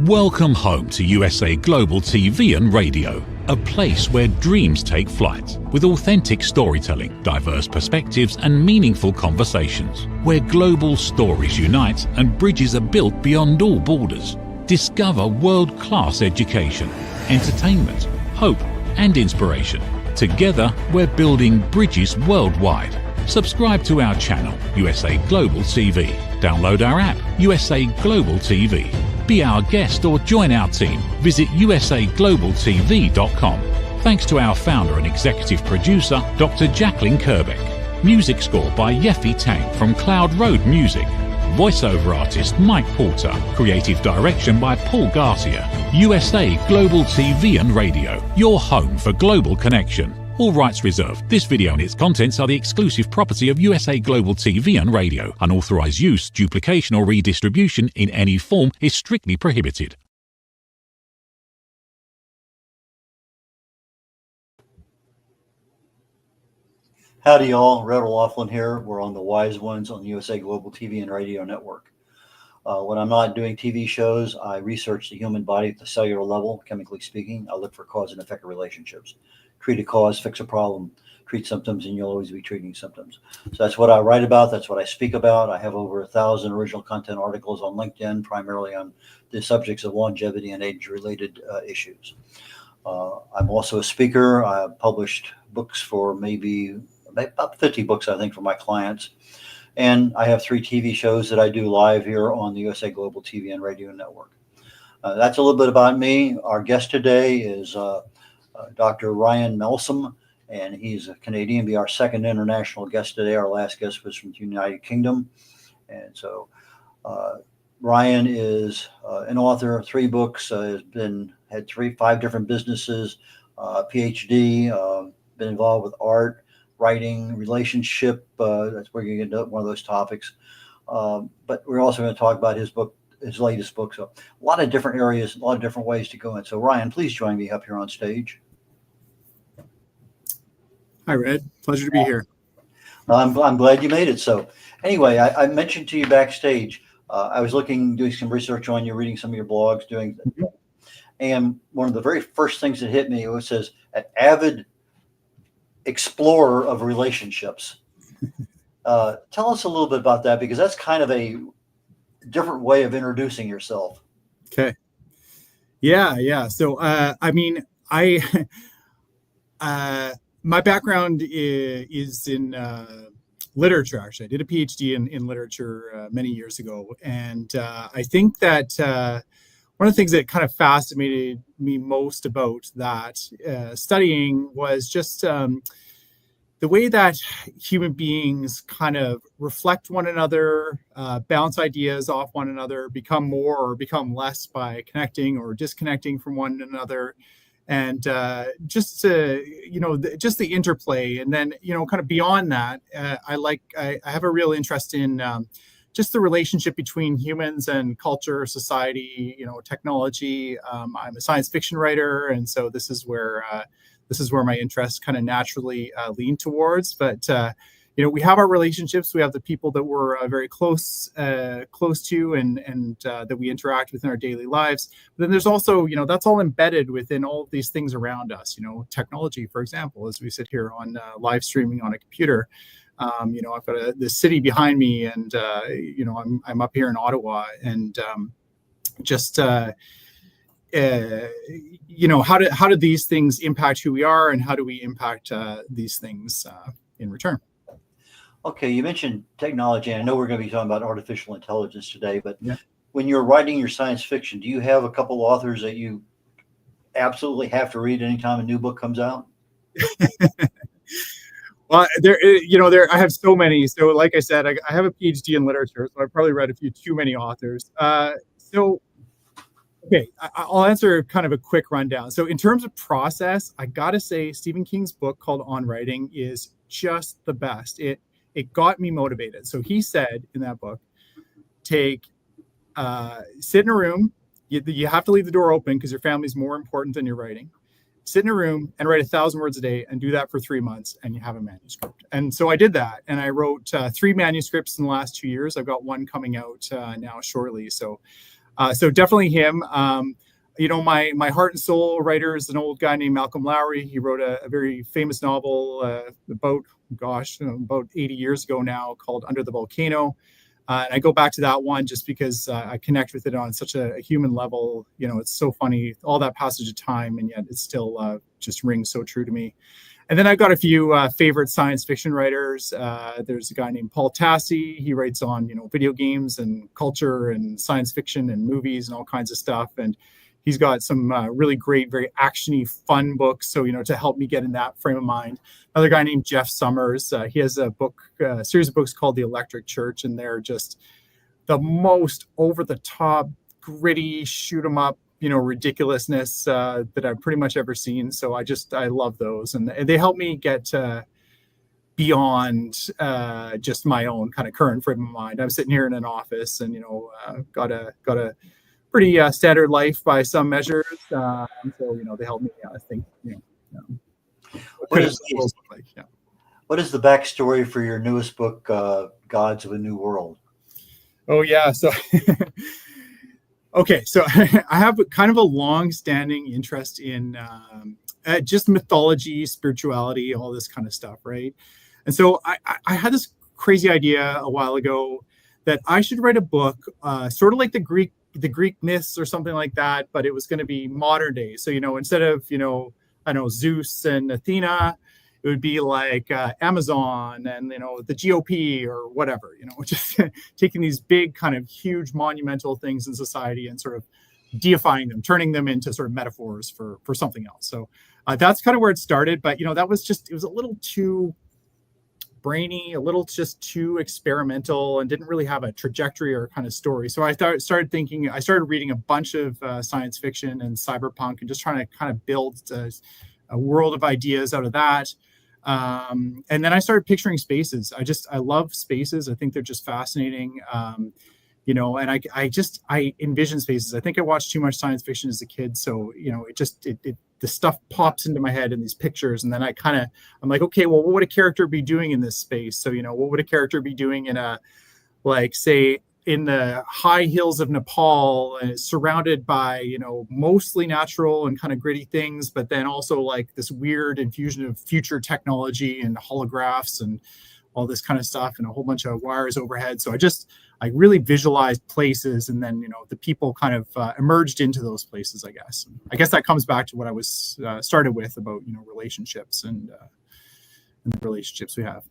Welcome home to USA Global TV and Radio, a place where dreams take flight, with authentic storytelling, diverse perspectives and meaningful conversations, where global stories unite and bridges are built beyond all borders. Discover world-class education, entertainment, hope and inspiration. Together, we're building bridges worldwide. Subscribe to our channel, USA Global TV. Download our app, USA Global TV. Be our guest or join our team. Visit usaglobaltv.com. Thanks to our founder and executive producer, Dr. Jacqueline Kerbeck. Music score by Yeffy Tang from Cloud Road Music. Voiceover artist Mike Porter. Creative direction by Paul Garcia. USA Global TV and Radio, your home for global connection. All rights reserved. This video and its contents are the exclusive property of USA Global TV and Radio. Unauthorized use, duplication or redistribution in any form is strictly prohibited. Howdy y'all, Red Laughlin here. We're on the Wise Ones on the USA Global TV and Radio Network. When I'm not doing TV shows, I research the human body at the cellular level, chemically speaking. I look for cause and effect relationships. Treat a cause, fix a problem, treat symptoms, and you'll always be treating symptoms. So that's what I write about. That's what I speak about. I have over 1,000 original content articles on LinkedIn, primarily on the subjects of longevity and age-related issues. I'm also a speaker. I've published books for maybe about 50 books, I think, for my clients. And I have 3 TV shows that I do live here on the USA Global TV and Radio Network. That's a little bit about me. Our guest today is Dr. Ryan Melsom, and he's a Canadian. Be our second international guest today. Our last guest was from the United Kingdom. And so Ryan is an author, 3 books, had 5 different businesses, PhD, been involved with art, writing, relationship. That's where you get into one of those topics. But we're also going to talk about his book, his latest book. So a lot of different areas, a lot of different ways to go in. So Ryan, please join me up here on stage. Hi, Red. Pleasure to be here. I'm glad you made it. So anyway, I mentioned to you backstage, I was doing some research on you, reading some of your blogs, and one of the very first things that hit me, it says, an avid explorer of relationships. Tell us a little bit about that, because that's kind of a different way of introducing yourself. Okay. Yeah. So, my background is in literature. Actually, I did a PhD in literature many years ago, and I think that one of the things that kind of fascinated me most about that studying was just the way that human beings kind of reflect one another, bounce ideas off one another, become more or become less by connecting or disconnecting from one another. And just the interplay, and then kind of beyond that, I have a real interest in just the relationship between humans and culture, society, technology. I'm a science fiction writer, and so this is where my interests kind of naturally lean towards. But we have our relationships. We have the people that we're very close to, and that we interact with in our daily lives. But then there's also, that's all embedded within all of these things around us. Technology, for example, as we sit here on live streaming on a computer. I've got the city behind me, and I'm up here in Ottawa, and how do these things impact who we are, and how do we impact these things in return? Okay, you mentioned technology, and I know we're going to be talking about artificial intelligence today, but when you're writing your science fiction, do you have a couple authors that you absolutely have to read anytime a new book comes out? Well, I have so many. So like I said, I have a PhD in literature, so I've probably read a few too many authors. Okay, I'll answer kind of a quick rundown. So in terms of process, I got to say Stephen King's book called On Writing is just the best. It got me motivated. So he said in that book, sit in a room. You have to leave the door open because your family's more important than your writing. Sit in a room and write 1,000 words a day, and do that for 3 months, and you have a manuscript. And so I did that, and I wrote 3 manuscripts in the last 2 years. I've got one coming out now shortly. So So definitely him. My heart and soul writer is an old guy named Malcolm Lowry. He wrote a very famous novel about 80 years ago now, called Under the Volcano. And I go back to that one just because I connect with it on such a human level. It's so funny, all that passage of time, and yet it still just rings so true to me. And then I've got a few favorite science fiction writers. There's a guy named Paul Tassi. He writes on, video games and culture and science fiction and movies and all kinds of stuff. And he's got some really great, very actiony, fun books. So, to help me get in that frame of mind. Another guy named Jeff Summers. He has a series of books called The Electric Church, and they're just the most over-the-top, gritty, shoot 'em up, ridiculousness that I've pretty much ever seen. So I love those, and they help me get beyond just my own kind of current frame of mind. I'm sitting here in an office, and got a pretty standard life by some measures. So they help me think. What is the backstory for your newest book, Gods of a New World? Oh yeah, so okay, so I have kind of a long-standing interest in just mythology, spirituality, all this kind of stuff, right? And so I had this crazy idea a while ago that I should write a book, sort of like the Greek myths or something like that, but it was going to be modern day. So instead of I don't know, Zeus and Athena, it would be like Amazon and the GOP or whatever, just taking these big kind of huge monumental things in society and sort of deifying them, turning them into sort of metaphors for something else. So that's kind of where it started. But it was a little too brainy, a little just too experimental, and didn't really have a trajectory or kind of story. So I started reading a bunch of science fiction and cyberpunk, and just trying to kind of build a world of ideas out of that. And then I started picturing spaces. I love spaces. I think they're just fascinating. And I envision spaces. I think I watched too much science fiction as a kid. So, the stuff pops into my head in these pictures. And then I'm like, okay, well, what would a character be doing in this space? So, what would a character be doing in say in the high hills of Nepal, surrounded by, mostly natural and kind of gritty things, but then also like this weird infusion of future technology and holographs and all this kind of stuff and a whole bunch of wires overhead. So I really visualized places, and then, the people kind of emerged into those places, I guess. I guess that comes back to what I was started with about, relationships and the relationships we have.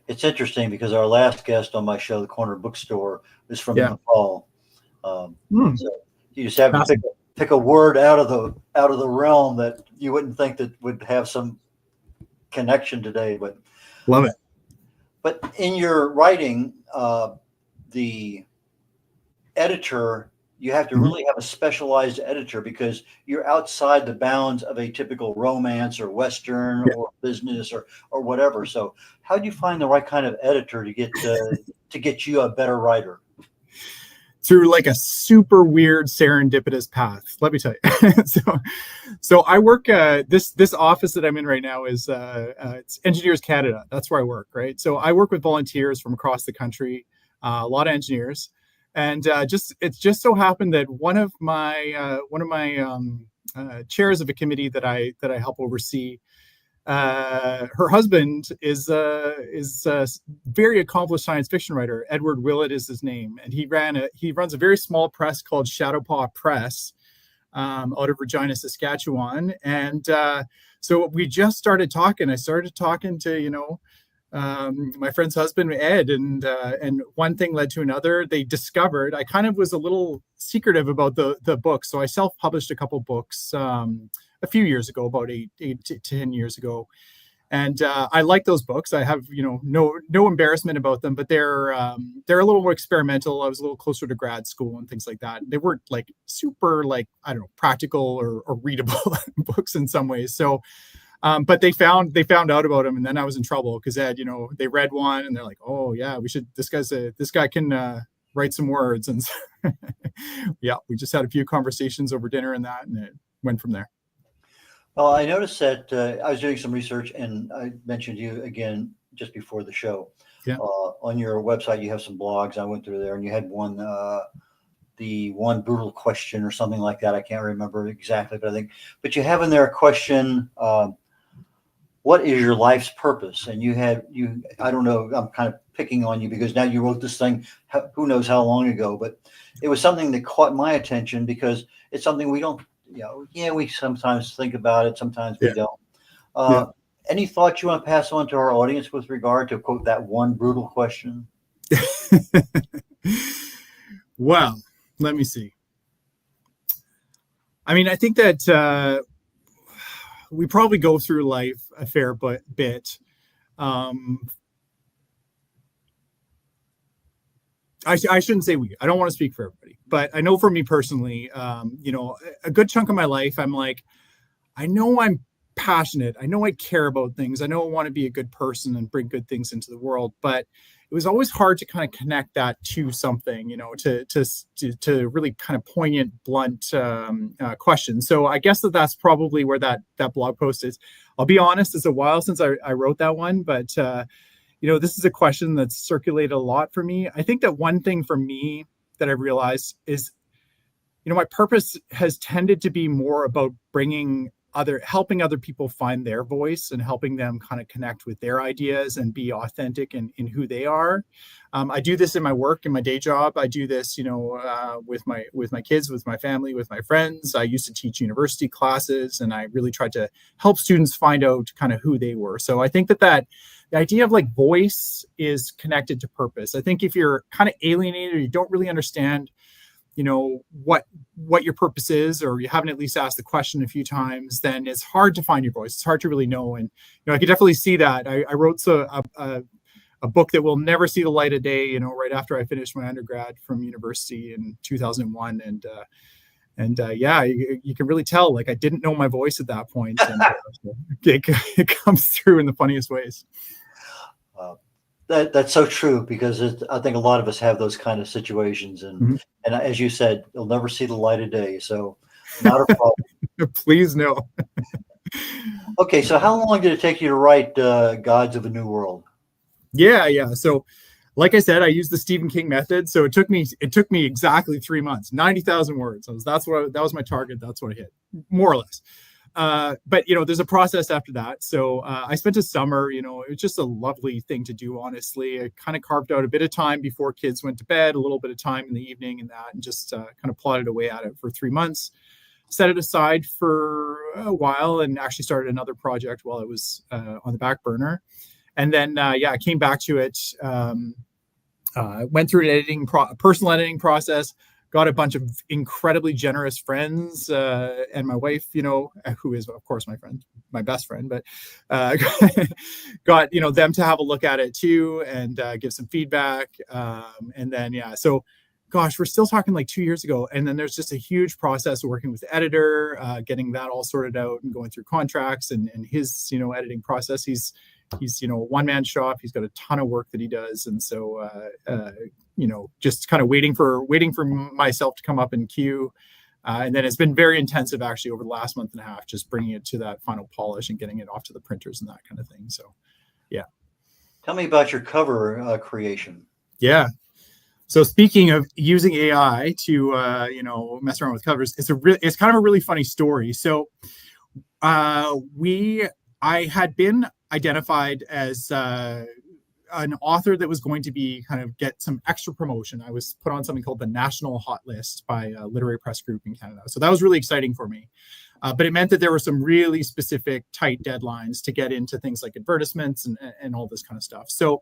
It's interesting because our last guest on my show, The Corner Bookstore, is from Nepal. So you just have to pick a word out of the realm that you wouldn't think that would have some connection today. But love it. But in your writing, the editor, you have to really have a specialized editor, because you're outside the bounds of a typical romance or Western or business or whatever. So how do you find the right kind of editor to get you a better writer? Through like a super weird serendipitous path, let me tell you. so I work this office that I'm in right now is it's Engineers Canada. That's where I work, right? So I work with volunteers from across the country, a lot of engineers, and it's just so happened that one of my chairs of a committee that I help oversee, her husband is a very accomplished science fiction writer. Edward Willett is his name, and he runs a very small press called Shadowpaw Press out of Regina, Saskatchewan. And so we just started talking. I started talking to my friend's husband, Ed, and one thing led to another. They discovered I kind of was a little secretive about the book, so I self-published a couple books a few years ago, about 8 to 10 years ago. And I like those books. I have, no embarrassment about them, but they're a little more experimental. I was a little closer to grad school and things like that. They weren't like super, I don't know, practical or readable books in some ways. So, but they found out about them, and then I was in trouble because Ed, they read one and they're like, oh yeah, this guy can write some words. And so, yeah, we just had a few conversations over dinner and it went from there. Well, I noticed that I was doing some research, and I mentioned you again just before the show. Yeah. On your website, you have some blogs. I went through there, and you had one, the one brutal question or something like that. I can't remember exactly, but you have in there a question, what is your life's purpose? And I don't know, I'm kind of picking on you because now you wrote this thing, who knows how long ago, but it was something that caught my attention because it's something we don't, we sometimes think about it, sometimes we don't. Any thoughts you want to pass on to our audience with regard to, quote, that one brutal question? Well, let me see. I mean, I think that we probably go through life a fair bit. I shouldn't say we. I don't want to speak for everybody, but I know for me personally, a good chunk of my life, I'm like, I know I'm passionate. I know I care about things. I know I want to be a good person and bring good things into the world, but it was always hard to kind of connect that to something, to really kind of poignant, blunt question. So I guess that's probably where that blog post is. I'll be honest, it's a while since I wrote that one, but this is a question that's circulated a lot for me. I think that one thing for me that I've realized is, my purpose has tended to be more about helping other people find their voice and helping them kind of connect with their ideas and be authentic in who they are. I do this in my work, in my day job. I do this, with my kids, with my family, with my friends. I used to teach university classes, and I really tried to help students find out kind of who they were. So I think that the idea of like voice is connected to purpose. I think if you're kind of alienated or you don't really understand what your purpose is, or you haven't at least asked the question a few times, then it's hard to find your voice. It's hard to really know. And I could definitely see that. I wrote a book that will never see the light of day, right after I finished my undergrad from university in 2001. And you can really tell, like, I didn't know my voice at that point. And it comes through in the funniest ways. That's so true, because I think a lot of us have those kind of situations, and and as you said, you'll never see the light of day. So, not a problem. Please no. Okay, so how long did it take you to write Gods of a New World? Yeah. So, like I said, I used the Stephen King method. So it took me exactly 3 months, 90,000 words. So that was my target. That's what I hit, more or less. But there's a process after that. So I spent a summer, it was just a lovely thing to do, honestly. I kind of carved out a bit of time before kids went to bed, a little bit of time in the evening and that, and just kind of plotted away at it for 3 months, set it aside for a while, and actually started another project while it was on the back burner. And then, I came back to it, went through an personal editing process, got a bunch of incredibly generous friends, and my wife, who is, of course, my best friend, but got, them to have a look at it too, and give some feedback. And then, so gosh, we're still talking like 2 years ago. And then there's just a huge process of working with the editor, getting that all sorted out and going through contracts and his, editing process. He's a one-man shop. He's got a ton of work that he does. And so, just kind of waiting for myself to come up in queue. And then it's been very intensive actually over the last month and a half, just bringing it to that final polish and getting it off to the printers and that kind of thing. So, yeah. Tell me about your cover creation. Yeah. So speaking of using AI to, mess around with covers, it's kind of a really funny story. So I had been identified as an author that was going to be kind of get some extra promotion. I was put on something called the National Hot List by a literary press group in Canada. So that was really exciting for me. But it meant that there were some really specific tight deadlines to get into things like advertisements and all this kind of stuff. So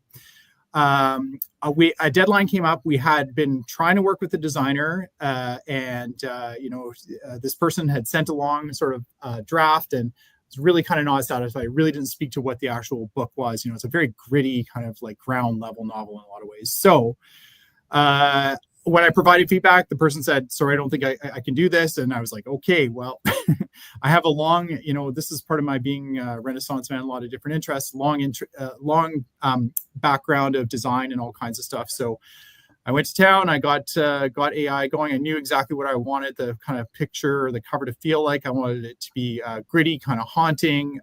a deadline came up. We had been trying to work with the designer, and this person had sent along sort of a draft, and it's really kind of not satisfied. It really didn't speak to what the actual book was. It's a very gritty kind of like ground level novel in a lot of ways. So when I provided feedback, the person said, sorry, I don't think I can do this. And I was like, okay, well, I have a long, this is part of my being a Renaissance man, a lot of different interests, long background of design and all kinds of stuff. So I went to town, I got AI going. I knew exactly what I wanted the kind of picture or the cover to feel like. I wanted it to be gritty, kind of haunting.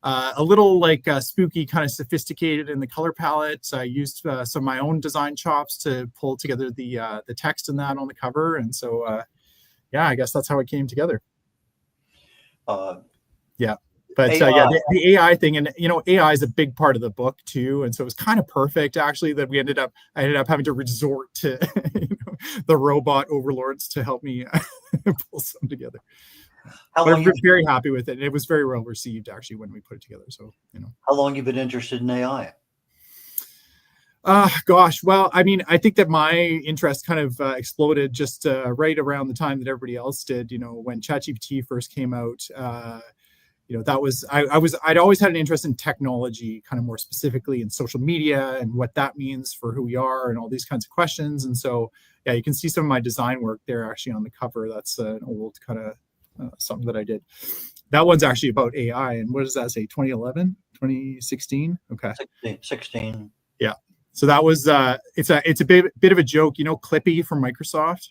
a little like spooky, kind of sophisticated in the color palettes. I used some of my own design chops to pull together the text in that on the cover, and so yeah, I guess that's how it came together. Yeah. But yeah, the AI thing, and AI is a big part of the book too, and so it was kind of perfect actually that I ended up having to resort to the robot overlords to help me pull some together. But I'm very happy with it, and it was very well received actually when we put it together. So how long you been interested in AI? Gosh, well, I mean, I think that my interest kind of exploded just right around the time that everybody else did. When ChatGPT first came out. That was I'd always had an interest in technology, kind of more specifically in social media and what that means for who we are and all these kinds of questions. And so, yeah, you can see some of my design work there actually on the cover. That's an old kind of something that I did. That one's actually about AI. And what does that say? 2011, 2016? Okay. 16. Yeah. So that was it's a bit of a joke, Clippy from Microsoft.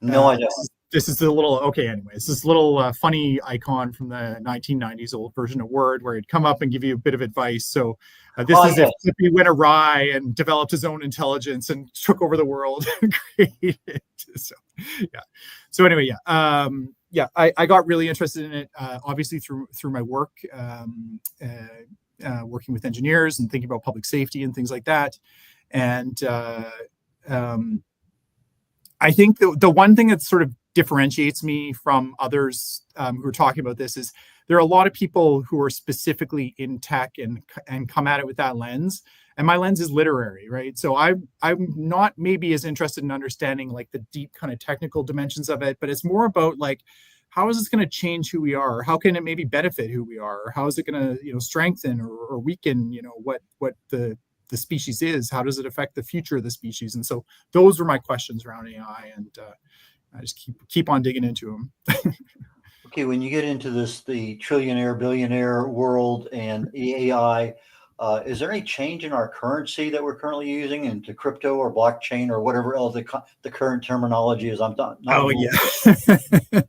No, I don't. This is a little, okay, anyways, this little funny icon from the 1990s old version of Word where it'd come up and give you a bit of advice. So this is if Clippy went awry and developed his own intelligence and took over the world and created. So, yeah. So anyway, yeah. I got really interested in it, obviously through my work, working with engineers and thinking about public safety and things like that. And I think the one thing that sort of differentiates me from others who are talking about this is there are a lot of people who are specifically in tech and come at it with that lens. And my lens is literary, right? So I'm not maybe as interested in understanding like the deep kind of technical dimensions of it, but it's more about like, how is this going to change who we are? How can it maybe benefit who we are? How is it going to, strengthen or weaken, what the species is? How does it affect the future of the species? And so those were my questions around AI, and I just keep on digging into them. Okay, when you get into the trillionaire, billionaire world and AI, is there any change in our currency that we're currently using into crypto or blockchain or whatever else the current terminology is? I'm not. Oh yeah.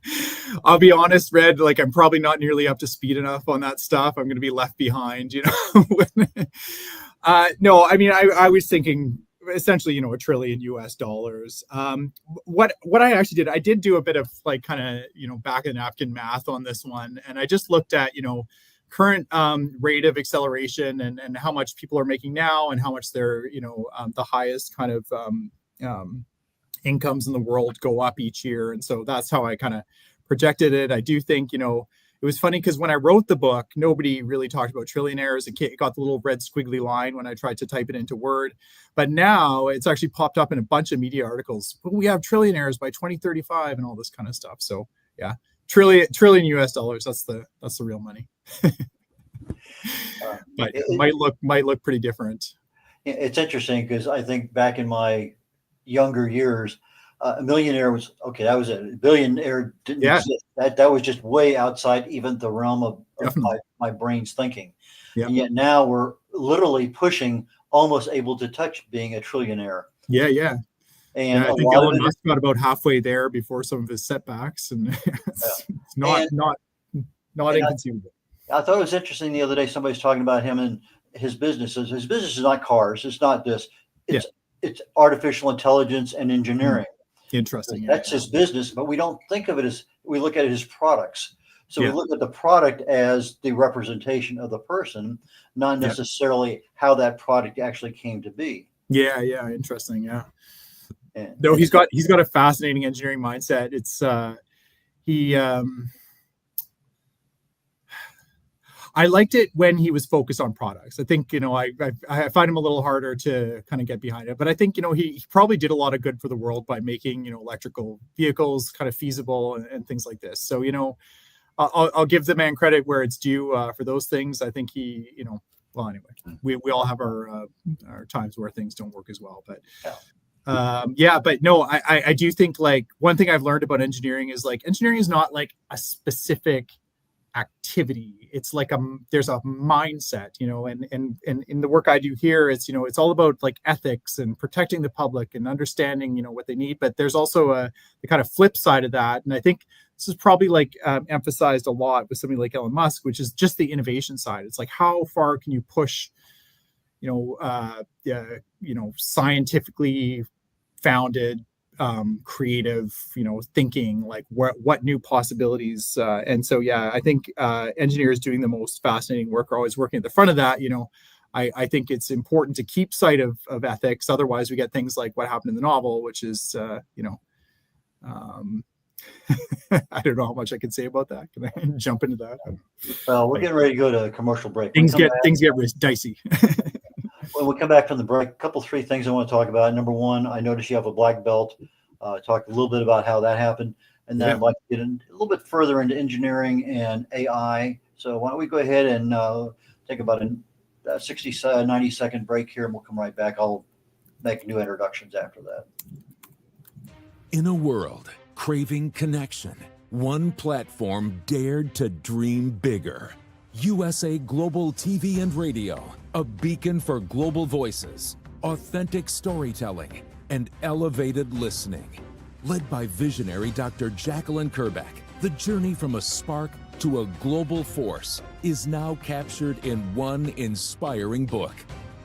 I'll be honest, Red. Like I'm probably not nearly up to speed enough on that stuff. I'm going to be left behind. No, I mean I was thinking essentially, $1 trillion US. What I actually did, I did do a bit of like kind of, back of the napkin math on this one. And I just looked at, current rate of acceleration and how much people are making now and how much they're, the highest kind of incomes in the world go up each year. And so that's how I kind of projected it. I do think, it was funny because when I wrote the book, nobody really talked about trillionaires. It got the little red squiggly line when I tried to type it into Word. But now it's actually popped up in a bunch of media articles. We have trillionaires by 2035 and all this kind of stuff. So yeah, trillion US. That's the real money. But it might look pretty different. It's interesting because I think back in my younger years, a millionaire was okay. That was it. A billionaire didn't exist. That was just way outside even the realm of my brain's thinking. Yep. And yet now we're literally pushing, almost able to touch being a trillionaire. Yeah. And I think Elon Musk got about halfway there before some of his setbacks, and it's not inconceivable. I thought it was interesting the other day. Somebody's talking about him and his businesses. His business is not cars. It's not this. It's artificial intelligence and engineering. Interesting. That's his business, but we don't think of it as, we look at his products. So we look at the product as the representation of the person, not necessarily how that product actually came to be. Yeah. Interesting. Yeah. No, he's got a fascinating engineering mindset. It's I liked it when he was focused on products. I think, I find him a little harder to kind of get behind it, but I think, he probably did a lot of good for the world by making, electrical vehicles kind of feasible and things like this. So, I'll give the man credit where it's due for those things. I think he, well, anyway, we all have our times where things don't work as well, but but no, I do think like one thing I've learned about engineering is like engineering is not like a specific activity. It's like there's a mindset, and in the work I do here, it's it's all about like ethics and protecting the public and understanding what they need. But there's also the kind of flip side of that, and I think this is probably like emphasized a lot with somebody like Elon Musk, which is just the innovation side. It's like, how far can you push scientifically founded creative thinking, like what new possibilities, and so I think engineers doing the most fascinating work are always working at the front of that. I think it's important to keep sight of ethics, otherwise we get things like what happened in the novel, which is I don't know how much I can say about that. Can I jump into that? Well, we're getting ready to go to a commercial break. Things get dicey. When we come back from the break, three things I want to talk about. Number one, I noticed you have a black belt. Talk a little bit about how that happened. And then I'd like to get a little bit further into engineering and AI. So why don't we go ahead and take about a 60, 90-second break here, and we'll come right back. I'll make new introductions after that. In a world craving connection, one platform dared to dream bigger. USA Global TV and Radio, a beacon for global voices, authentic storytelling, and elevated listening. Led by visionary Dr. Jacqueline Kerbeck, the journey from a spark to a global force is now captured in one inspiring book.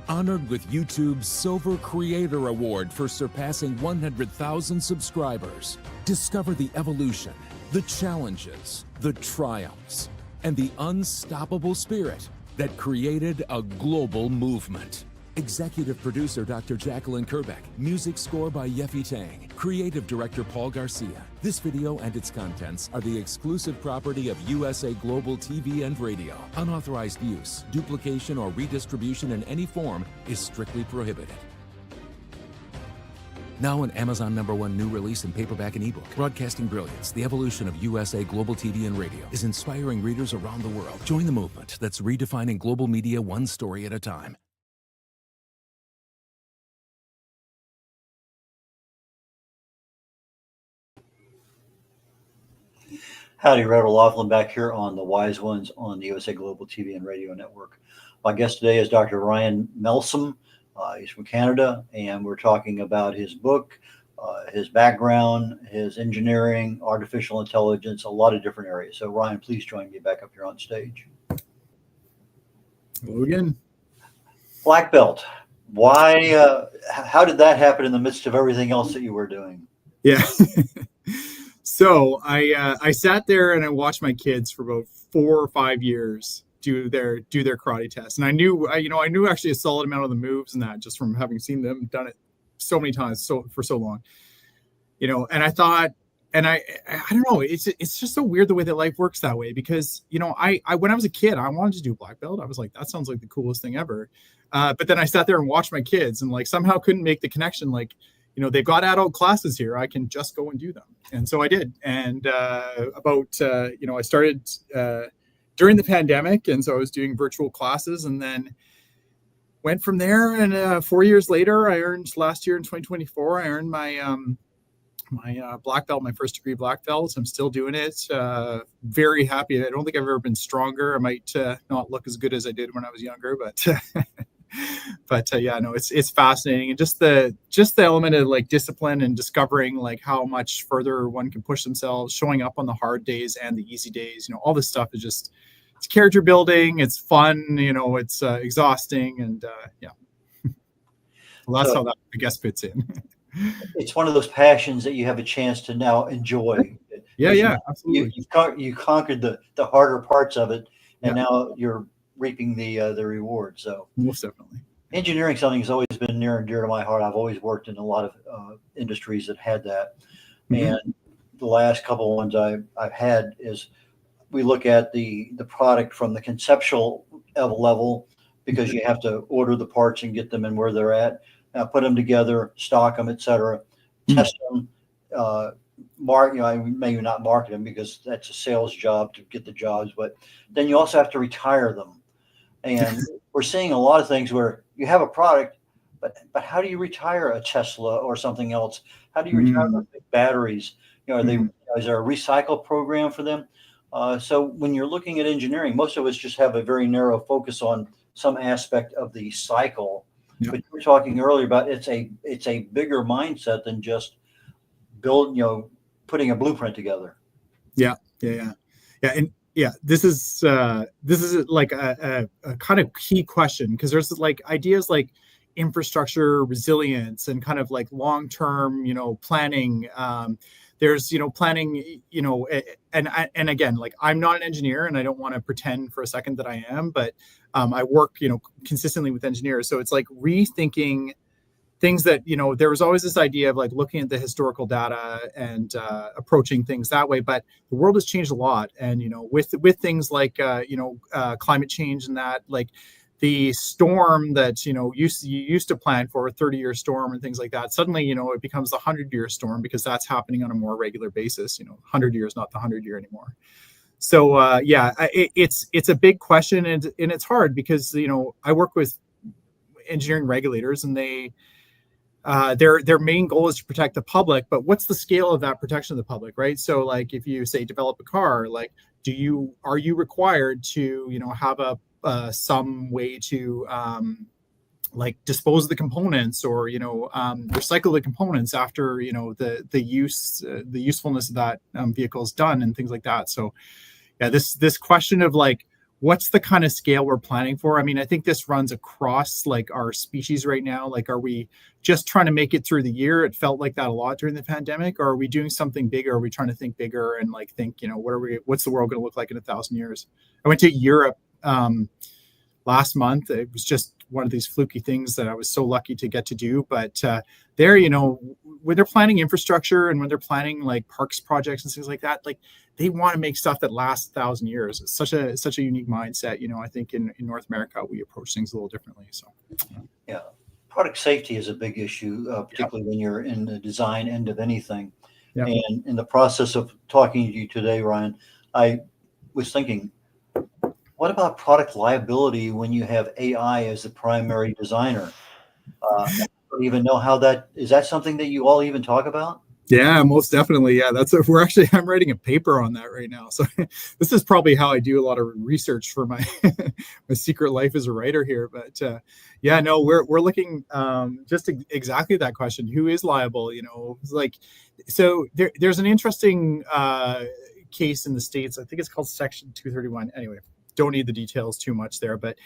Honored with YouTube's Silver Creator Award for surpassing 100,000 subscribers. Discover the evolution, the challenges, the triumphs, and the unstoppable spirit that created a global movement. Executive producer Dr. Jacqueline Kerbeck. Music score by Yeffy Tang. Creative director Paul Garcia. This video and its contents are the exclusive property of USA Global TV and Radio. Unauthorized use, duplication, or redistribution in any form is strictly prohibited. Now an Amazon #1 new release in paperback and ebook. Broadcasting Brilliance, the evolution of USA Global TV and Radio, is inspiring readers around the world. Join the movement that's redefining global media one story at a time. Howdy, Red Laughlin back here on the Wise Ones on the USA Global TV and Radio Network. My guest today is Dr. Ryan Melsom. He's from Canada, and we're talking about his book, his background, his engineering, artificial intelligence, a lot of different areas. So, Ryan, please join me back up here on stage. Hello again. Black belt. Why? How did that happen in the midst of everything else that you were doing? Yeah. So I sat there and I watched my kids for about 4 or 5 years do their karate tests, and I knew actually a solid amount of the moves and that just from having seen them done it so many times for so long, and I thought, and I don't know, it's just so weird the way that life works that way, because I when I was a kid I wanted to do black belt. I was like, that sounds like the coolest thing ever, but then I sat there and watched my kids and like somehow couldn't make the connection, like, they've got adult classes here, I can just go and do them. And so I did. And I started during the pandemic. And so I was doing virtual classes and then went from there. And 4 years later, last year in 2024, I earned my my black belt, my first degree black belt. I'm still doing it. Very happy. I don't think I've ever been stronger. I might not look as good as I did when I was younger, but it's fascinating. And just the element of like discipline and discovering like how much further one can push themselves, showing up on the hard days and the easy days, all this stuff is just, it's character building. It's fun, it's exhausting. And well, that's how that, I guess, fits in. It's one of those passions that you have a chance to now enjoy. Yeah, absolutely. You conquered the harder parts of it, and now you're reaping the reward. So most definitely, engineering something has always been near and dear to my heart. I've always worked in a lot of industries that had that, and the last couple of ones I've had is we look at the product from the conceptual level, because you have to order the parts and get them in where they're at. Now put them together, stock them, etc. Test them, maybe not market them because that's a sales job to get the jobs, but then you also have to retire them. And we're seeing a lot of things where you have a product, but how do you retire a Tesla or something else? How do you retire the big batteries? Is there a recycle program for them? So when you're looking at engineering, most of us just have a very narrow focus on some aspect of the cycle. Yeah. But you were talking earlier about it's a bigger mindset than just putting a blueprint together. Yeah, and this is like a kind of key question, because there's like ideas like infrastructure resilience and kind of like long-term, planning. There's planning, and again, like I'm not an engineer, and I don't want to pretend for a second that I am, but I work consistently with engineers, so it's like rethinking things that there was always this idea of like looking at the historical data and approaching things that way, but the world has changed a lot, and with things like climate change, and that, like, the storm that you used to plan for a 30-year storm and things like that, suddenly it becomes the 100-year storm, because that's happening on a more regular basis. 100 years not the 100-year anymore. So it's a big question, and it's hard because I work with engineering regulators, and they their main goal is to protect the public, but what's the scale of that protection of the public, right? So like if you say develop a car, like are you required to have some way to like dispose of the components, or recycle the components after the usefulness of that vehicle is done, and things like that. So yeah, this question of like, what's the kind of scale we're planning for? I mean, I think this runs across like our species right now. Like, are we just trying to make it through the year? It felt like that a lot during the pandemic. Or are we doing something bigger? Are we trying to think bigger and like think, what's the world going to look like in 1,000 years? I went to Europe last month. It was just one of these fluky things that I was so lucky to get to do. But there, when they're planning infrastructure and when they're planning like parks projects and things like that, like they want to make stuff that lasts 1,000 years. It's such a unique mindset. I think in North America, we approach things a little differently. So, yeah. Product safety is a big issue, particularly when you're in the design end of anything. Yeah. And in the process of talking to you today, Ryan, I was thinking, what about product liability when you have AI as the primary designer? I don't even know how is that something that you all even talk about? Yeah, most definitely. Yeah, I'm writing a paper on that right now. So this is probably how I do a lot of research for my my secret life as a writer here. But yeah, no, we're looking just exactly that question: who is liable? It's like, so there's an interesting case in the States. I think it's called Section 231. Anyway, don't need the details too much there, but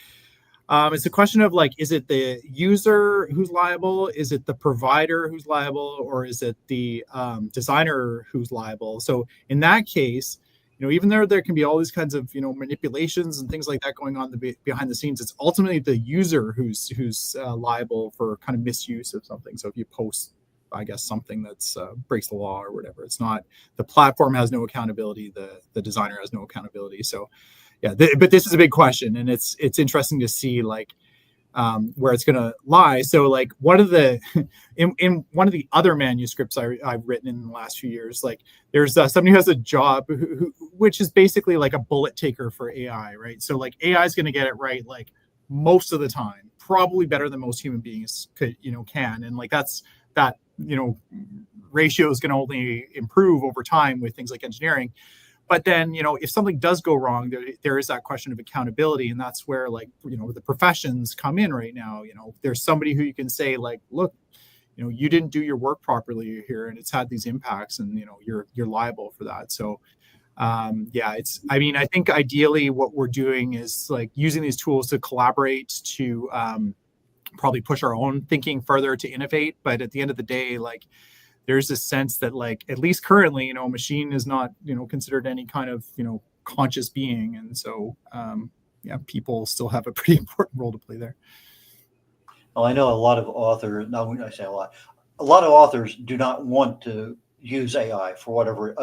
it's a question of like, is it the user who's liable? Is it the provider who's liable? Or is it the designer who's liable? So in that case, even though there can be all these kinds of, manipulations and things like that going on behind the scenes, it's ultimately the user who's liable for kind of misuse of something. So if you post, I guess, something that's breaks the law or whatever, it's not, the platform has no accountability, the designer has no accountability. So yeah, but this is a big question, and it's interesting to see like where it's going to lie. So like one of the in one of the other manuscripts I've written in the last few years, like there's somebody who has a job which is basically like a bullet taker for AI, right? So like AI is going to get it right like most of the time, probably better than most human beings can, and like that ratio is going to only improve over time with things like engineering. But then, if something does go wrong, there is that question of accountability. And that's where like, the professions come in right now. There's somebody who you can say like, look, you didn't do your work properly here, and it's had these impacts, and, you're liable for that. So, I think ideally what we're doing is like using these tools to collaborate, to probably push our own thinking further, to innovate. But at the end of the day, like, there's a sense that like, at least currently, a machine is not, considered any kind of, conscious being. And so, people still have a pretty important role to play there. Well, I know a lot of authors, now when I say a lot of authors do not want to use AI for whatever,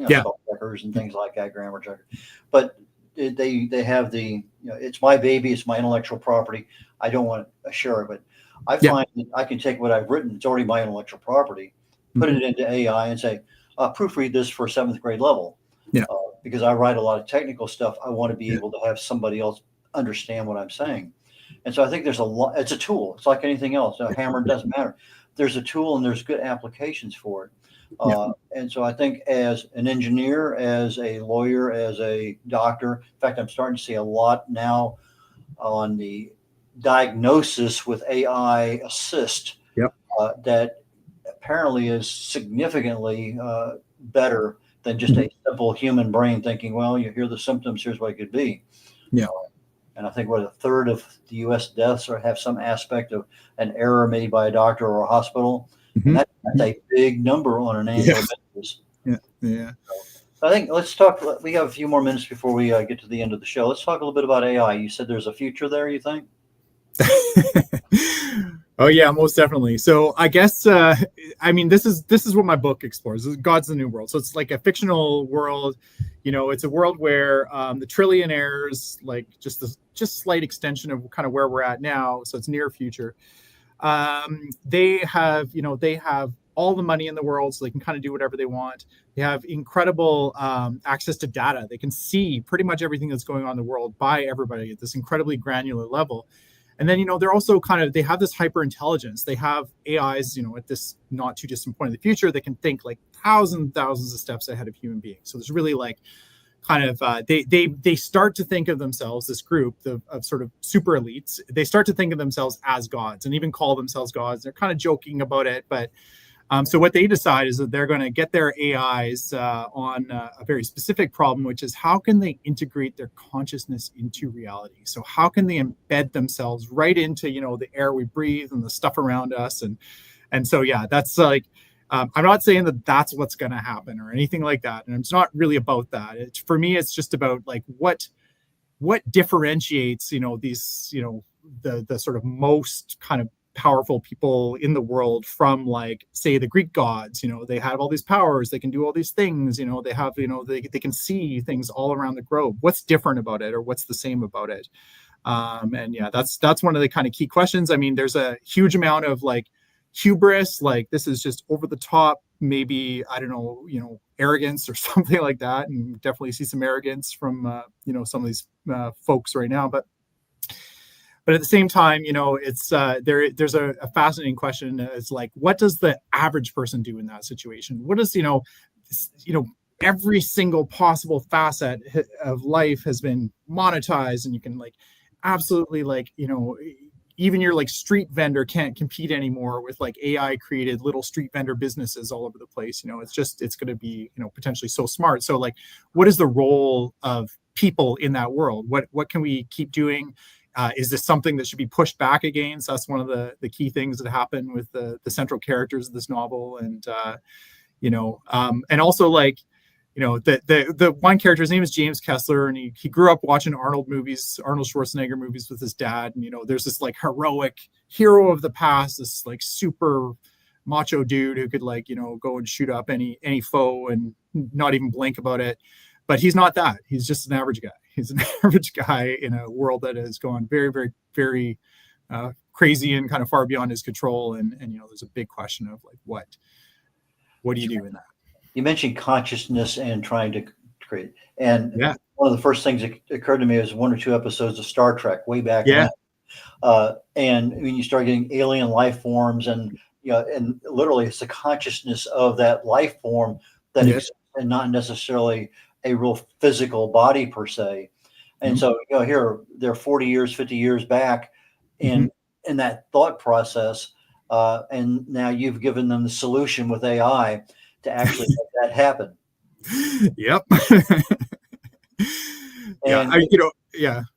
spell checkers and things like that, grammar checkers. But they have the, it's my baby, it's my intellectual property. I don't want to share it, but I find that I can take what I've written, it's already my intellectual property, put it into AI and say, proofread this for 7th grade level. Yeah. Because I write a lot of technical stuff. I want to be able to have somebody else understand what I'm saying. And so I think there's a it's a tool. It's like anything else. A hammer doesn't matter. There's a tool and there's good applications for it. And so I think as an engineer, as a lawyer, as a doctor, in fact, I'm starting to see a lot now on the diagnosis with AI assist Yep. that apparently is significantly better than just a simple human brain thinking, well, you hear the symptoms, here's what it could be. Yeah. And I think a third of the U.S. deaths have some aspect of an error made by a doctor or a hospital. Mm-hmm. And that's a big number on an annual basis. Yeah. So I think let's talk. We have a few more minutes before we get to the end of the show. Let's talk a little bit about AI. You said there's a future there, you think? Oh yeah, most definitely. So I guess I mean this is what my book explores. God's the New World. So it's like a fictional world. It's a world where the trillionaires, like just slight extension of kind of where we're at now. So it's near future. They have all the money in the world, so they can kind of do whatever they want. They have incredible access to data. They can see pretty much everything that's going on in the world by everybody at this incredibly granular level. And then, they're also they have this hyper intelligence. They have AIs, at this not too distant point in the future, that can think like thousands of steps ahead of human beings. So there's really like they start to think of themselves, this group of sort of super elites, they start to think of themselves as gods and even call themselves gods. They're kind of joking about it, but so what they decide is that they're going to get their AIs on a very specific problem, which is how can they integrate their consciousness into reality? So how can they embed themselves right into, the air we breathe and the stuff around us? And so, yeah, that's like, I'm not saying that that's what's going to happen or anything like that. And it's not really about that. For me, it's just about like what differentiates, these, the sort of most kind of powerful people in the world from, like, say, the Greek gods. They have all these powers, they can do all these things, they have, they can see things all around the globe. What's different about it, or what's the same about it? And yeah, that's one of the kind of key questions. I mean, there's a huge amount of like hubris, like this is just over the top, maybe, I don't know, arrogance or something like that, and definitely see some arrogance from some of these folks right now, but at the same time, it's there's a fascinating question. It's like, what does the average person do in that situation? What does every single possible facet of life has been monetized, and you can like absolutely like even your like street vendor can't compete anymore with like AI created little street vendor businesses all over the place. It's going to be potentially so smart. So like, what is the role of people in that world? What can we keep doing? Is this something that should be pushed back against? That's one of the key things that happen with the central characters of this novel. And, and also like, the one character, his name is James Kessler, and he grew up watching Arnold Schwarzenegger movies with his dad. And, there's this like heroic hero of the past, this like super macho dude who could like, go and shoot up any foe and not even blink about it. But he's not that. He's just an average guy. He's an average guy in a world that has gone very, very, very crazy and kind of far beyond his control. And there's a big question of like, what do you do in that? You mentioned consciousness and trying to create. And one of the first things that occurred to me was 1 or 2 episodes of Star Trek way back when. And when you start getting alien life forms, and and literally it's the consciousness of that life form that exists, and not necessarily a real physical body per se. And so, here they're 40 years, 50 years back in that thought process. And now you've given them the solution with AI to actually make that happen. Yep.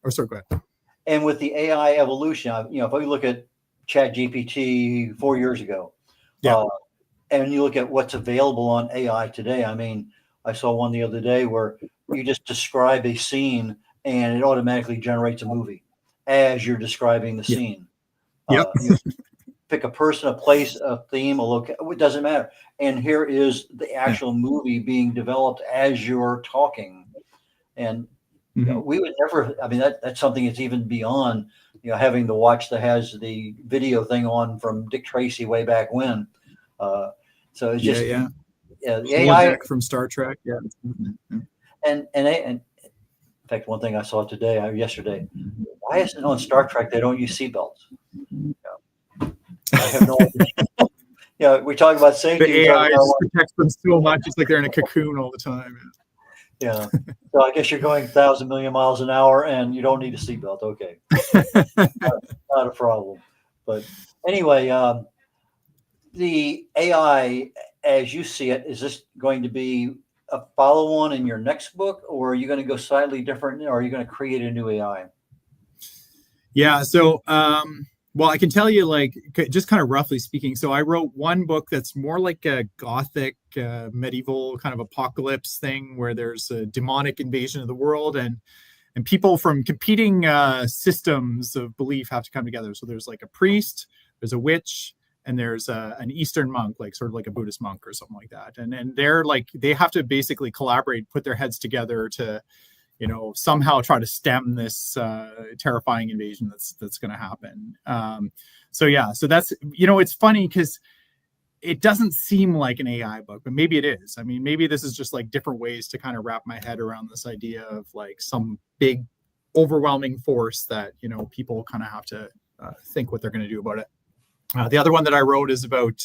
Sorry, go ahead. And with the AI evolution, if we look at ChatGPT 4 years ago, and you look at what's available on AI today, I mean, I saw one the other day where you just describe a scene and it automatically generates a movie as you're describing the scene. Pick a person, a place, a theme, a location, it doesn't matter. And here is the actual movie being developed as you're talking. And we would never, I mean, that's something that's even beyond, having the watch that has the video thing on from Dick Tracy way back when. So it's just, the AI from Star Trek. And in fact, one thing I saw yesterday, why isn't it on Star Trek they don't use seatbelts? I have no idea. Yeah, we talk about safety. The AI just protects them so much. It's like they're in a cocoon all the time. Yeah. So I guess you're going 1,000 million miles an hour and you don't need a seatbelt. Okay. Not a problem. But anyway, the AI, as you see it, is this going to be a follow-on in your next book, or are you going to go slightly different, or are you going to create a new AI? Yeah. So, well, I can tell you, like, just kind of roughly speaking. So I wrote one book that's more like a gothic, medieval kind of apocalypse thing, where there's a demonic invasion of the world, and people from competing systems of belief have to come together. So there's like a priest, there's a witch, and there's an Eastern monk, like sort of like a Buddhist monk or something like that. And they're like, they have to basically collaborate, put their heads together to, you know, somehow try to stem this terrifying invasion that's going to happen. So yeah, so that's, you know, it's funny because it doesn't seem like an AI book, but maybe it is. I mean, maybe this is just like different ways to kind of wrap my head around this idea of like some big overwhelming force that, you know, people kind of have to think what they're going to do about it. The other one that I wrote is about,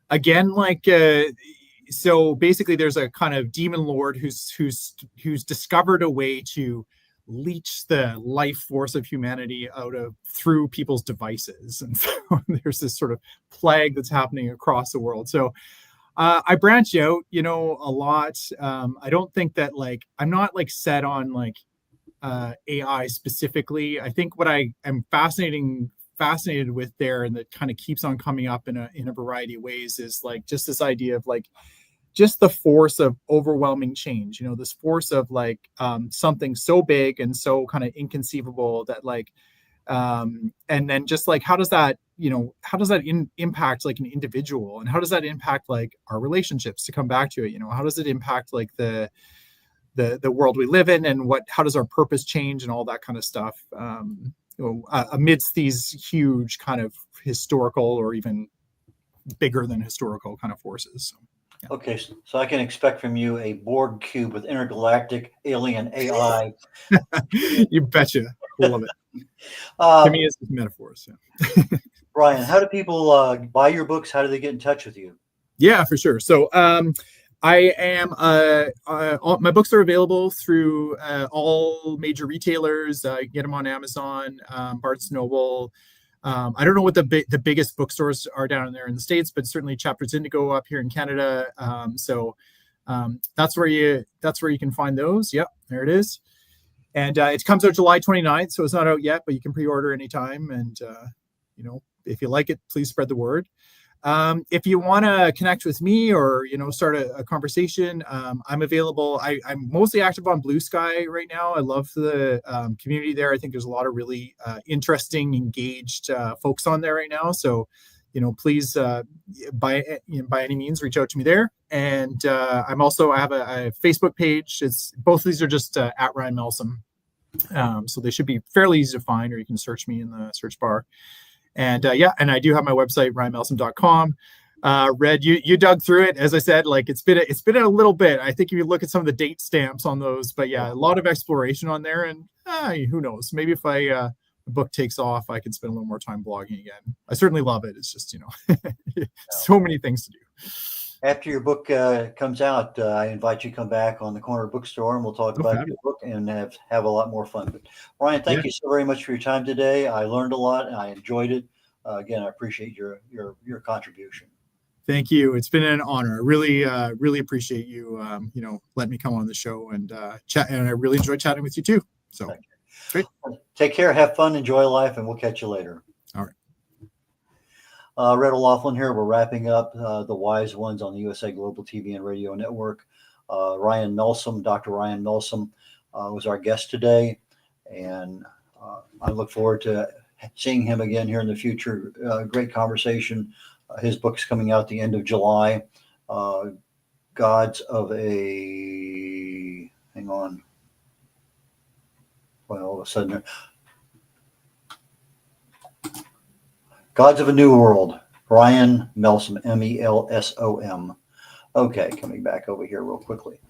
again, like, so basically there's a kind of demon lord who's discovered a way to leech the life force of humanity through people's devices. And so there's this sort of plague that's happening across the world. So I branch out, you know, a lot. I don't think that, like, I'm not like set on like AI specifically. I think what I am fascinated with there, and that kind of keeps on coming up in a variety of ways, is like just this idea of like just the force of overwhelming change, you know, this force of like something so big and so kind of inconceivable that like and then just like how does that, you know, how does that impact like an individual, and how does that impact like our relationships, to come back to it, you know, how does it impact like the world we live in, and how does our purpose change and all that kind of stuff, amidst these huge kind of historical or even bigger than historical kind of forces. So, yeah. Okay, so I can expect from you a Borg cube with intergalactic alien AI. You betcha. We'll love it. To me, it's just metaphors. Yeah. Brian, how do people buy your books? How do they get in touch with you? Yeah, for sure. So I am my books are available through all major retailers. You get them on Amazon, Barnes Noble. I don't know what the biggest bookstores are down there in the States, but certainly Chapters Indigo up here in Canada. So that's where you can find those. Yep, there it is. And it comes out July 29th, so it's not out yet, but you can pre-order anytime. And you know, if you like it, please spread the word. If you want to connect with me, or, you know, start a conversation, I'm available. I'm mostly active on Blue Sky right now. I love the community there. I think there's a lot of really interesting, engaged folks on there right now. So, you know, please, by any means, reach out to me there. And I have a Facebook page. Both of these are just at Ryan Melsom. So they should be fairly easy to find, or you can search me in the search bar. And yeah, and I do have my website, ryanmelsom.com. Red, you dug through it. As I said, like it's been a little bit. I think if you look at some of the date stamps on those, but yeah, a lot of exploration on there. And who knows? Maybe if the book takes off, I can spend a little more time blogging again. I certainly love it. It's just, you know, so many things to do. After your book comes out, I invite you to come back on the Corner Bookstore, and we'll talk about your book and have a lot more fun. But Ryan, thank you so very much for your time today. I learned a lot and I enjoyed it. Again, I appreciate your contribution. Thank you. It's been an honor. I really appreciate you, you know, letting me come on the show and chat. And I really enjoyed chatting with you too. So great. Take care. Have fun. Enjoy life, and we'll catch you later. All right. Red O'Loughlin here. We're wrapping up the Wise Ones on the USA Global TV and Radio Network. Ryan Melsom, Dr. Ryan Melsom, was our guest today, and I look forward to seeing him again here in the future. Great conversation. His book's coming out the end of July. Gods of a... Hang on. Well, all of a sudden... Gods of a New World, Ryan Melsom, Melsom. Okay, coming back over here real quickly.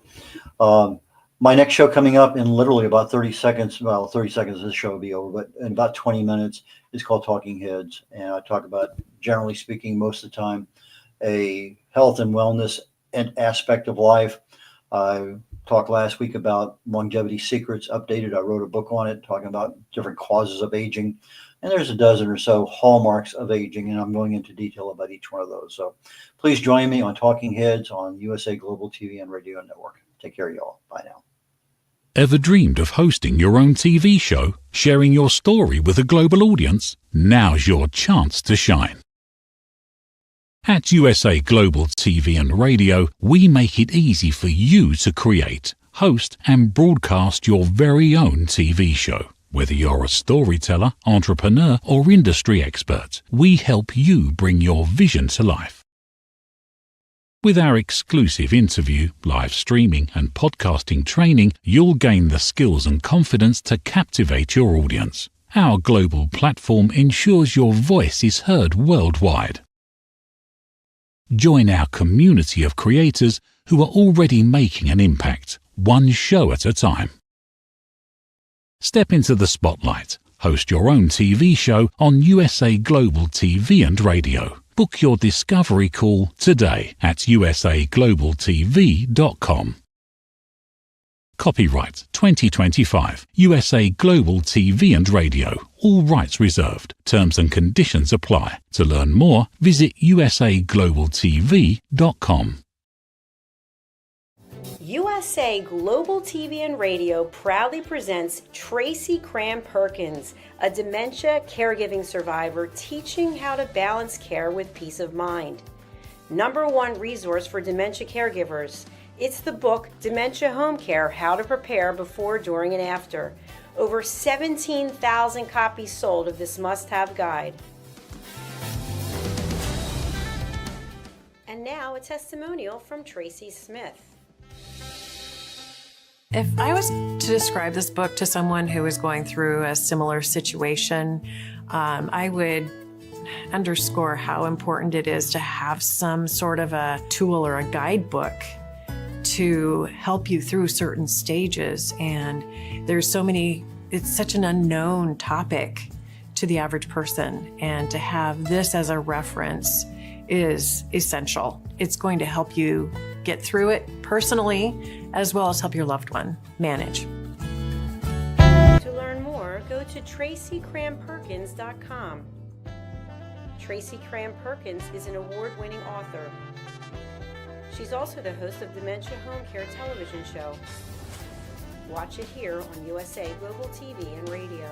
My next show coming up in literally about 30 seconds. Well, 30 seconds this show will be over, but in about 20 minutes is called Talking Heads. And I talk about, generally speaking, most of the time, a health and wellness aspect of life. I talked last week about longevity secrets updated. I wrote a book on it talking about different causes of aging. And there's a dozen or so hallmarks of aging, and I'm going into detail about each one of those. So please join me on Talking Heads on USA Global TV and Radio Network. Take care, y'all. Bye now. Ever dreamed of hosting your own TV show, sharing your story with a global audience? Now's your chance to shine. At USA Global TV and Radio, we make it easy for you to create, host, and broadcast your very own TV show. Whether you're a storyteller, entrepreneur, or industry expert, we help you bring your vision to life. With our exclusive interview, live streaming, and podcasting training, you'll gain the skills and confidence to captivate your audience. Our global platform ensures your voice is heard worldwide. Join our community of creators who are already making an impact, one show at a time. Step into the spotlight. Host your own TV show on USA Global TV and Radio. Book your discovery call today at usaglobaltv.com. Copyright 2025 USA Global TV and Radio. All rights reserved. Terms and conditions apply. To learn more, visit usaglobaltv.com. USA Global TV and Radio proudly presents Tracy Cram-Perkins, a dementia caregiving survivor teaching how to balance care with peace of mind. #1 resource for dementia caregivers. It's the book Dementia Home Care: How to Prepare Before, During, and After. Over 17,000 copies sold of this must-have guide. And now a testimonial from Tracy Smith. If I was to describe this book to someone who is going through a similar situation, I would underscore how important it is to have some sort of a tool or a guidebook to help you through certain stages. And there's so many, it's such an unknown topic to the average person. And to have this as a reference is essential. It's going to help you get through it personally, as well as help your loved one manage. To learn more, go to tracycramperkins.com. Tracy Cram-Perkins is an award-winning author. She's also the host of Dementia Home Care television show. Watch it here on USA Global TV and Radio.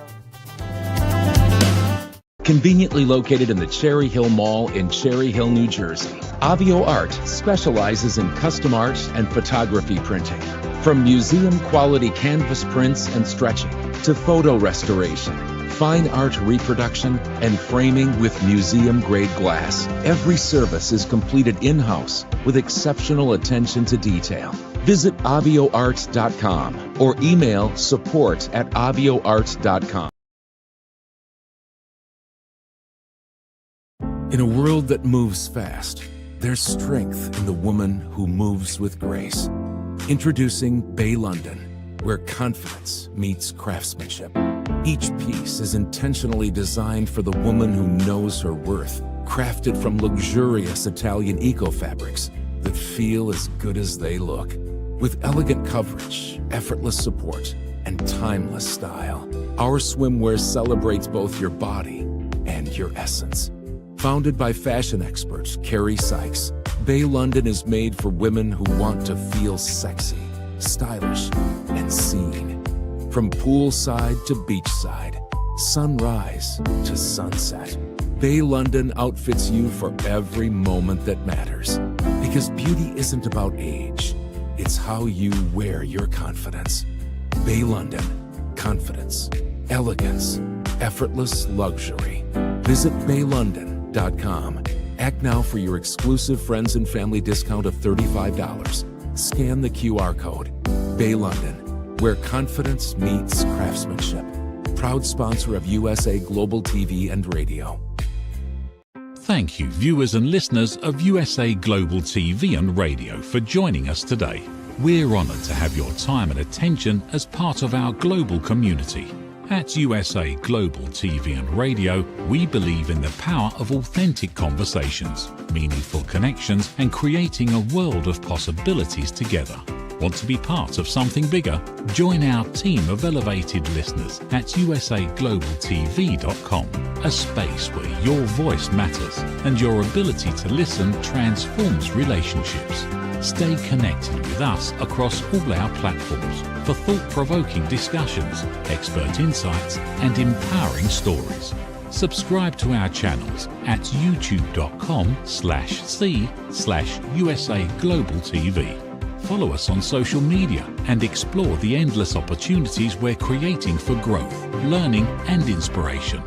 Conveniently located in the Cherry Hill Mall in Cherry Hill, New Jersey, Avio Art specializes in custom art and photography printing. From museum-quality canvas prints and stretching to photo restoration, fine art reproduction, and framing with museum-grade glass, every service is completed in-house with exceptional attention to detail. Visit avioart.com or email support@avioart.com. In a world that moves fast, there's strength in the woman who moves with grace. Introducing Bay London, where confidence meets craftsmanship. Each piece is intentionally designed for the woman who knows her worth, crafted from luxurious Italian eco-fabrics that feel as good as they look. With elegant coverage, effortless support, and timeless style, our swimwear celebrates both your body and your essence. Founded by fashion expert Carrie Sykes, Bay London is made for women who want to feel sexy, stylish, and seen. From poolside to beachside, sunrise to sunset, Bay London outfits you for every moment that matters. Because beauty isn't about age, it's how you wear your confidence. Bay London, confidence, elegance, effortless luxury. Visit baylondon.com. Act now for your exclusive friends and family discount of $35. Scan the QR code. Bay London, where confidence meets craftsmanship. Proud sponsor of USA Global TV and Radio. Thank you, viewers and listeners of USA Global TV and Radio, for joining us today. We're honored to have your time and attention as part of our global community. At USA Global TV and Radio, we believe in the power of authentic conversations, meaningful connections, and creating a world of possibilities together. Want to be part of something bigger? Join our team of elevated listeners at usaglobaltv.com, a space where your voice matters and your ability to listen transforms relationships. Stay connected with us across all our platforms for thought-provoking discussions, expert insights, and empowering stories. Subscribe to our channels at youtube.com/c/USA-Global-TV. Follow us on social media and explore the endless opportunities we're creating for growth, learning, and inspiration.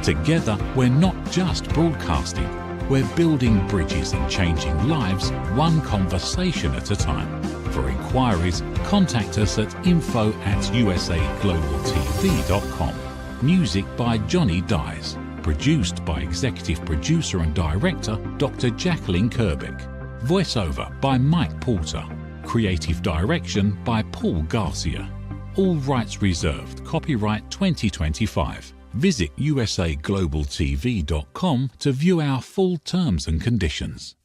Together, we're not just broadcasting, we're building bridges and changing lives one conversation at a time. For inquiries, contact us at info@usaglobaltv.com. Music by Johnny Dyes. Produced by Executive Producer and Director Dr. Jacqueline Kerbeck. Voiceover by Mike Porter. Creative Direction by Paul Garcia. All rights reserved. Copyright 2025. Visit usaglobaltv.com to view our full terms and conditions.